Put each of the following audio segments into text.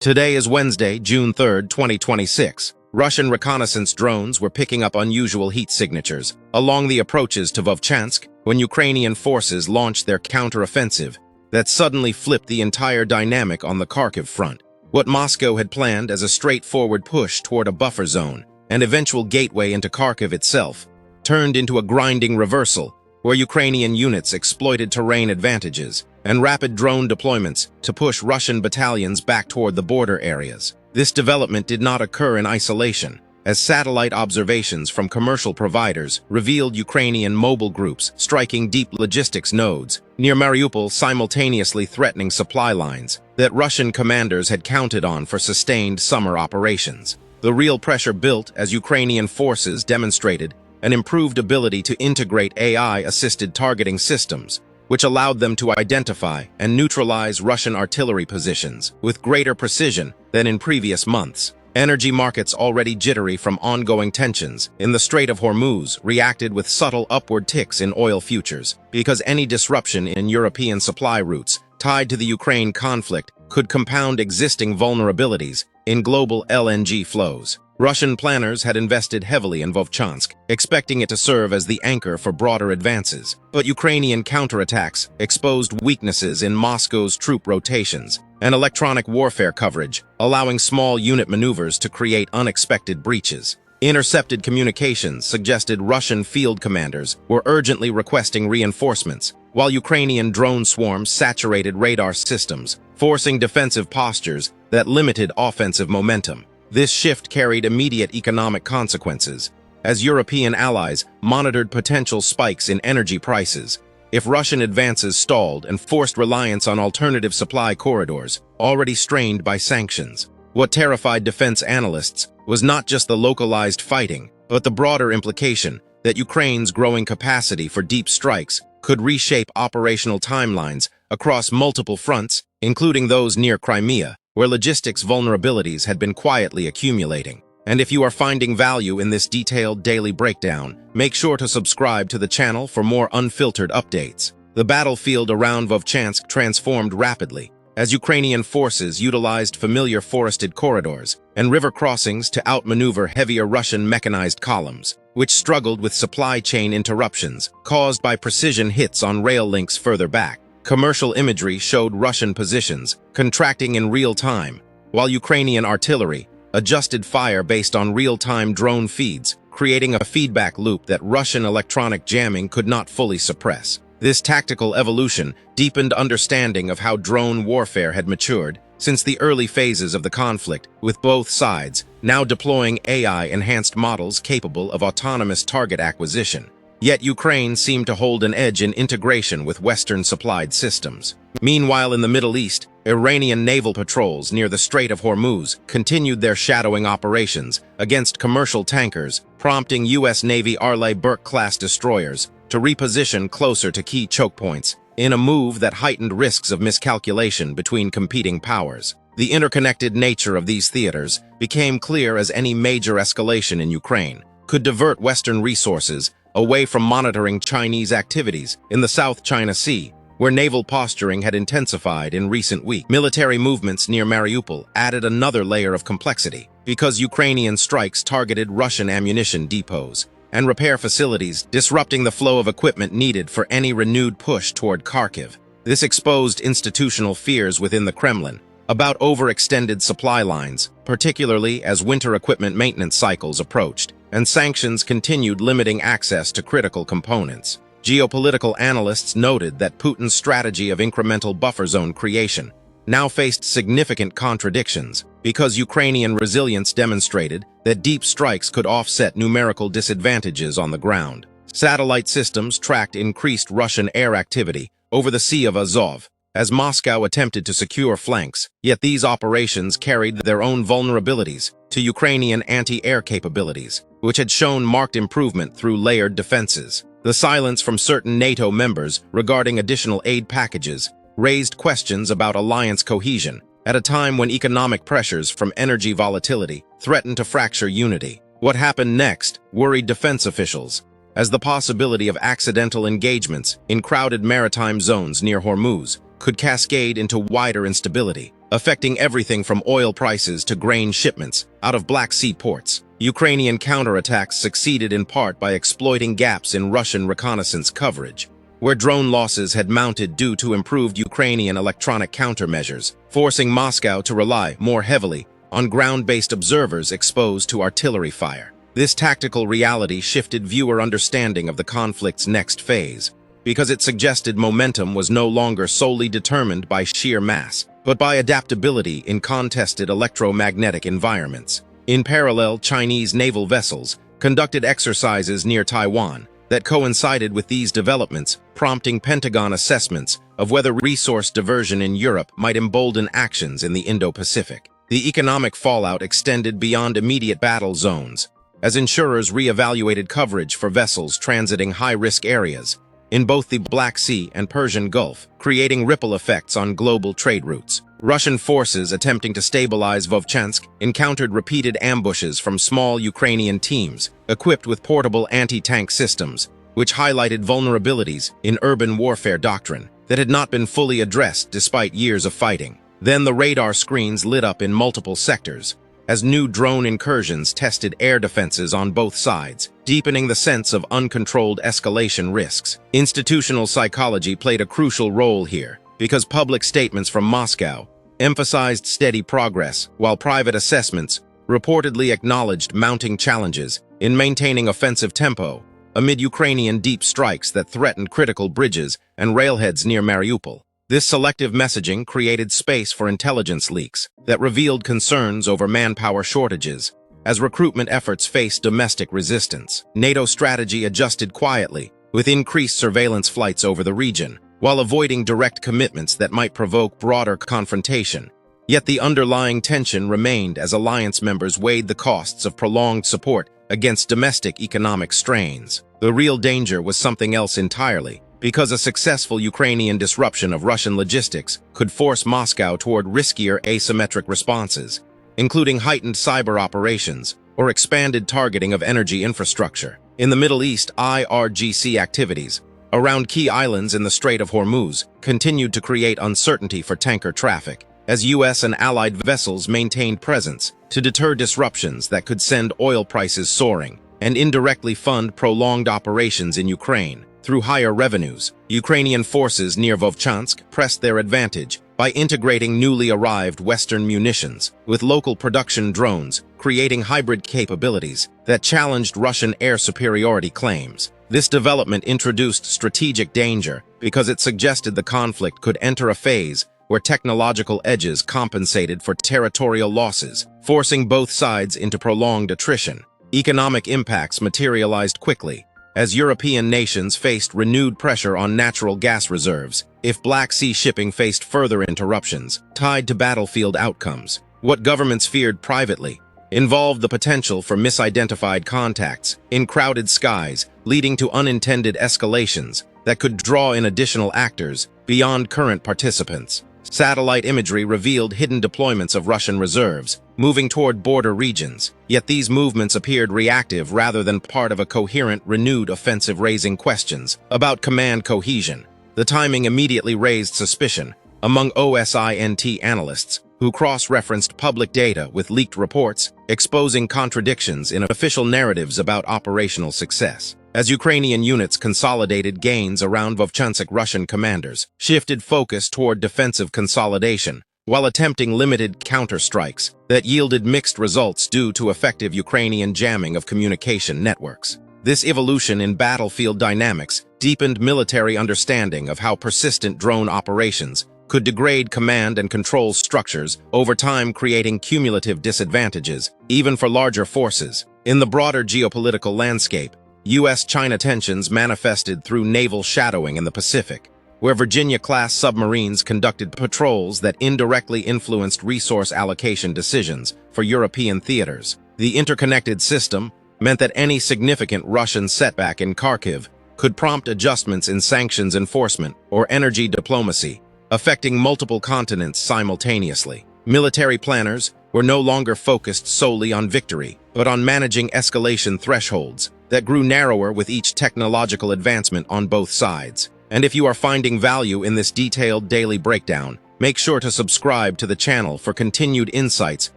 Today is Wednesday, June 3, 2026. Russian reconnaissance drones were picking up unusual heat signatures along the approaches to Vovchansk when Ukrainian forces launched their counteroffensive that suddenly flipped the entire dynamic on the Kharkiv front. What Moscow had planned as a straightforward push toward a buffer zone and eventual gateway into Kharkiv itself turned into a grinding reversal where Ukrainian units exploited terrain advantages and rapid drone deployments to push Russian battalions back toward the border areas. This development did not occur in isolation, as satellite observations from commercial providers revealed Ukrainian mobile groups striking deep logistics nodes near Mariupol, simultaneously threatening supply lines that Russian commanders had counted on for sustained summer operations. The real pressure built as Ukrainian forces demonstrated an improved ability to integrate AI-assisted targeting systems, which allowed them to identify and neutralize Russian artillery positions with greater precision than in previous months. Energy markets, already jittery from ongoing tensions in the Strait of Hormuz, reacted with subtle upward ticks in oil futures, because any disruption in European supply routes tied to the Ukraine conflict could compound existing vulnerabilities in global LNG flows. Russian planners had invested heavily in Vovchansk, expecting it to serve as the anchor for broader advances. But Ukrainian counterattacks exposed weaknesses in Moscow's troop rotations and electronic warfare coverage, allowing small unit maneuvers to create unexpected breaches. Intercepted communications suggested Russian field commanders were urgently requesting reinforcements, while Ukrainian drone swarms saturated radar systems, forcing defensive postures that limited offensive momentum. This shift carried immediate economic consequences, as European allies monitored potential spikes in energy prices if Russian advances stalled and forced reliance on alternative supply corridors, already strained by sanctions. What terrified defense analysts was not just the localized fighting, but the broader implication that Ukraine's growing capacity for deep strikes could reshape operational timelines across multiple fronts, including those near Crimea, where logistics vulnerabilities had been quietly accumulating. And if you are finding value in this detailed daily breakdown, make sure to subscribe to the channel for more unfiltered updates. The battlefield around Vovchansk transformed rapidly, as Ukrainian forces utilized familiar forested corridors and river crossings to outmaneuver heavier Russian mechanized columns, which struggled with supply chain interruptions caused by precision hits on rail links further back. Commercial imagery showed Russian positions contracting in real time, while Ukrainian artillery adjusted fire based on real-time drone feeds, creating a feedback loop that Russian electronic jamming could not fully suppress. This tactical evolution deepened understanding of how drone warfare had matured since the early phases of the conflict, with both sides now deploying AI-enhanced models capable of autonomous target acquisition. Yet Ukraine seemed to hold an edge in integration with Western-supplied systems. Meanwhile, in the Middle East, Iranian naval patrols near the Strait of Hormuz continued their shadowing operations against commercial tankers, prompting U.S. Navy Arleigh Burke-class destroyers to reposition closer to key choke points, in a move that heightened risks of miscalculation between competing powers. The interconnected nature of these theaters became clear as any major escalation in Ukraine could divert Western resources away from monitoring Chinese activities in the South China Sea, where naval posturing had intensified in recent weeks. Military movements near Mariupol added another layer of complexity, because Ukrainian strikes targeted Russian ammunition depots and repair facilities, disrupting the flow of equipment needed for any renewed push toward Kharkiv. This exposed institutional fears within the Kremlin about overextended supply lines, particularly as winter equipment maintenance cycles approached, and sanctions continued limiting access to critical components. Geopolitical analysts noted that Putin's strategy of incremental buffer zone creation now faced significant contradictions, because Ukrainian resilience demonstrated that deep strikes could offset numerical disadvantages on the ground. Satellite systems tracked increased Russian air activity over the Sea of Azov, as Moscow attempted to secure flanks, yet these operations carried their own vulnerabilities to Ukrainian anti-air capabilities, which had shown marked improvement through layered defenses. The silence from certain NATO members regarding additional aid packages raised questions about alliance cohesion at a time when economic pressures from energy volatility threatened to fracture unity. What happened next worried defense officials, as the possibility of accidental engagements in crowded maritime zones near Hormuz could cascade into wider instability. affecting everything from oil prices to grain shipments out of Black Sea ports. Ukrainian counterattacks succeeded in part by exploiting gaps in Russian reconnaissance coverage, where drone losses had mounted due to improved Ukrainian electronic countermeasures, forcing Moscow to rely more heavily on ground-based observers exposed to artillery fire. This tactical reality shifted viewer understanding of the conflict's next phase, because it suggested momentum was no longer solely determined by sheer mass, but by adaptability in contested electromagnetic environments. In parallel, Chinese naval vessels conducted exercises near Taiwan that coincided with these developments, prompting Pentagon assessments of whether resource diversion in Europe might embolden actions in the Indo-Pacific. The economic fallout extended beyond immediate battle zones, as insurers re-evaluated coverage for vessels transiting high-risk areas in both the Black Sea and Persian Gulf, creating ripple effects on global trade routes. Russian forces attempting to stabilize Vovchansk encountered repeated ambushes from small Ukrainian teams equipped with portable anti-tank systems, which highlighted vulnerabilities in urban warfare doctrine that had not been fully addressed despite years of fighting. Then the radar screens lit up in multiple sectors, as new drone incursions tested air defenses on both sides, deepening the sense of uncontrolled escalation risks. Institutional psychology played a crucial role here, because public statements from Moscow emphasized steady progress, while private assessments reportedly acknowledged mounting challenges in maintaining offensive tempo amid Ukrainian deep strikes that threatened critical bridges and railheads near Mariupol. This selective messaging created space for intelligence leaks that revealed concerns over manpower shortages. As recruitment efforts faced domestic resistance, NATO strategy adjusted quietly, with increased surveillance flights over the region, while avoiding direct commitments that might provoke broader confrontation. Yet the underlying tension remained as alliance members weighed the costs of prolonged support against domestic economic strains. The real danger was something else entirely, because a successful Ukrainian disruption of Russian logistics could force Moscow toward riskier asymmetric responses, including heightened cyber operations or expanded targeting of energy infrastructure. In the Middle East, IRGC activities around key islands in the Strait of Hormuz continued to create uncertainty for tanker traffic, as U.S. and allied vessels maintained presence to deter disruptions that could send oil prices soaring and indirectly fund prolonged operations in Ukraine. Through higher revenues, Ukrainian forces near Vovchansk pressed their advantage by integrating newly arrived Western munitions with local production drones, creating hybrid capabilities that challenged Russian air superiority claims. This development introduced strategic danger because it suggested the conflict could enter a phase where technological edges compensated for territorial losses, forcing both sides into prolonged attrition. Economic impacts materialized quickly, as European nations faced renewed pressure on natural gas reserves if Black Sea shipping faced further interruptions tied to battlefield outcomes. What governments feared privately involved the potential for misidentified contacts in crowded skies, leading to unintended escalations that could draw in additional actors beyond current participants. Satellite imagery revealed hidden deployments of Russian reserves, moving toward border regions, yet these movements appeared reactive rather than part of a coherent, renewed offensive, raising questions about command cohesion. The timing immediately raised suspicion among OSINT analysts, who cross-referenced public data with leaked reports, exposing contradictions in official narratives about operational success. As Ukrainian units consolidated gains around Vovchansk, Russian commanders shifted focus toward defensive consolidation, while attempting limited counterstrikes that yielded mixed results due to effective Ukrainian jamming of communication networks. This evolution in battlefield dynamics deepened military understanding of how persistent drone operations could degrade command and control structures over time, creating cumulative disadvantages, even for larger forces. In the broader geopolitical landscape, U.S.-China tensions manifested through naval shadowing in the Pacific, where Virginia-class submarines conducted patrols that indirectly influenced resource allocation decisions for European theaters. The interconnected system meant that any significant Russian setback in Kharkiv could prompt adjustments in sanctions enforcement or energy diplomacy, affecting multiple continents simultaneously. Military planners were no longer focused solely on victory, but on managing escalation thresholds that grew narrower with each technological advancement on both sides. And if you are finding value in this detailed daily breakdown, Make sure to subscribe to the channel for continued insights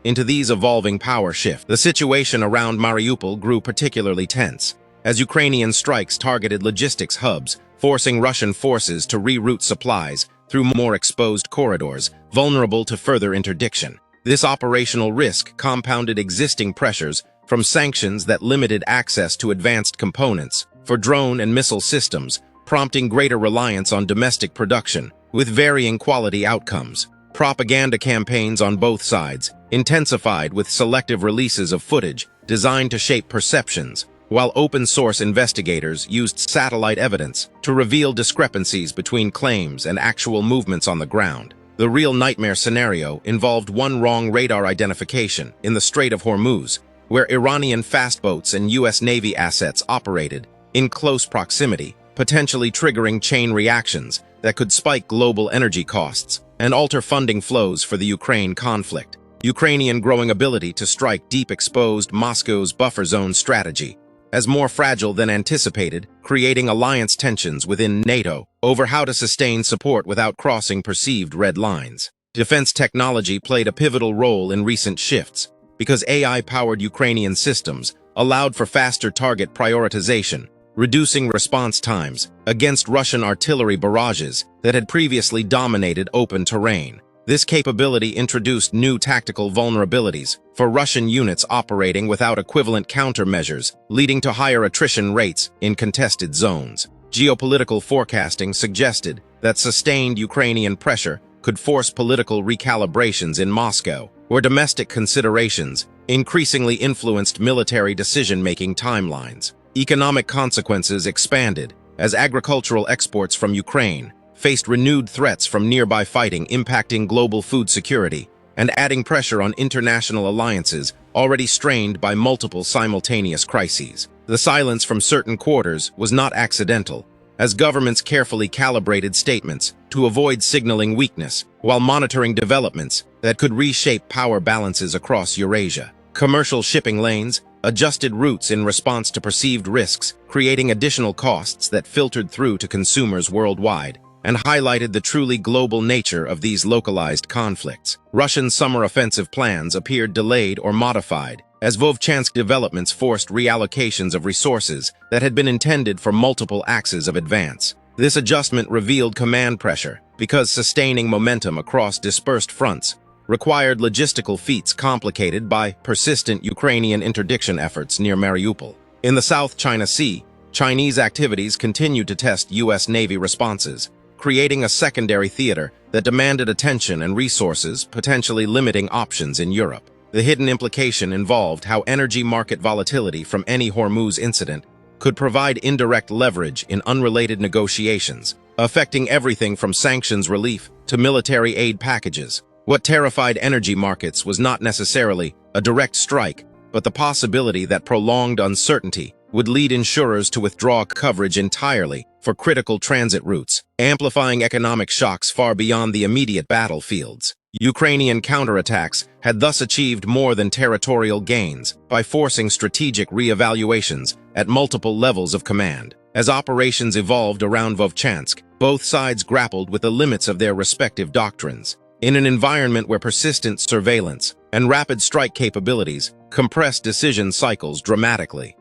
into these evolving power shifts. The situation around Mariupol grew particularly tense, as Ukrainian strikes targeted logistics hubs, forcing Russian forces to reroute supplies through more exposed corridors, vulnerable to further interdiction. This operational risk compounded existing pressures from sanctions that limited access to advanced components for drone and missile systems, prompting greater reliance on domestic production, with varying quality outcomes. Propaganda campaigns on both sides intensified with selective releases of footage designed to shape perceptions, while open-source investigators used satellite evidence to reveal discrepancies between claims and actual movements on the ground. The real nightmare scenario involved one wrong radar identification in the Strait of Hormuz, where Iranian fastboats and U.S. Navy assets operated in close proximity, potentially triggering chain reactions that could spike global energy costs and alter funding flows for the Ukraine conflict. Ukrainian growing ability to strike deep exposed Moscow's buffer zone strategy as more fragile than anticipated, creating alliance tensions within NATO over how to sustain support without crossing perceived red lines. Defense technology played a pivotal role in recent shifts, because AI-powered Ukrainian systems allowed for faster target prioritization, reducing response times against Russian artillery barrages that had previously dominated open terrain. This capability introduced new tactical vulnerabilities for Russian units operating without equivalent countermeasures, leading to higher attrition rates in contested zones. Geopolitical forecasting suggested that sustained Ukrainian pressure could force political recalibrations in Moscow, where domestic considerations increasingly influenced military decision-making timelines. Economic consequences expanded as agricultural exports from Ukraine faced renewed threats from nearby fighting, impacting global food security and adding pressure on international alliances already strained by multiple simultaneous crises. The silence from certain quarters was not accidental, as governments carefully calibrated statements to avoid signaling weakness while monitoring developments that could reshape power balances across Eurasia. Commercial shipping lanes adjusted routes in response to perceived risks, creating additional costs that filtered through to consumers worldwide, and highlighted the truly global nature of these localized conflicts. Russian summer offensive plans appeared delayed or modified, as Vovchansk developments forced reallocations of resources that had been intended for multiple axes of advance. This adjustment revealed command pressure, because sustaining momentum across dispersed fronts required logistical feats complicated by persistent Ukrainian interdiction efforts near Mariupol. In the South China Sea, Chinese activities continued to test U.S. Navy responses, creating a secondary theater that demanded attention and resources, potentially limiting options in Europe. The hidden implication involved how energy market volatility from any Hormuz incident could provide indirect leverage in unrelated negotiations, affecting everything from sanctions relief to military aid packages. What terrified energy markets was not necessarily a direct strike, but the possibility that prolonged uncertainty would lead insurers to withdraw coverage entirely for critical transit routes, amplifying economic shocks far beyond the immediate battlefields. Ukrainian counterattacks had thus achieved more than territorial gains by forcing strategic re-evaluations at multiple levels of command. As operations evolved around Vovchansk, both sides grappled with the limits of their respective doctrines. In an environment where persistent surveillance and rapid strike capabilities compressed decision cycles dramatically,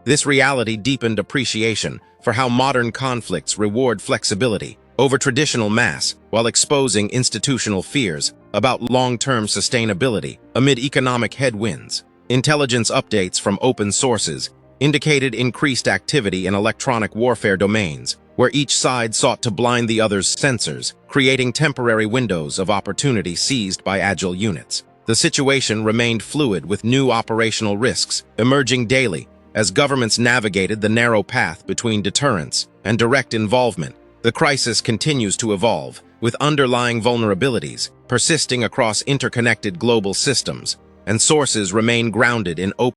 this reality deepened appreciation for how modern conflicts reward flexibility over traditional mass while exposing institutional fears about long-term sustainability amid economic headwinds. Intelligence updates from open sources indicated increased activity in electronic warfare domains, where each side sought to blind the other's sensors, creating temporary windows of opportunity seized by agile units. The situation remained fluid, with new operational risks emerging daily as governments navigated the narrow path between deterrence and direct involvement. The crisis continues to evolve, with underlying vulnerabilities persisting across interconnected global systems, and sources remain grounded in open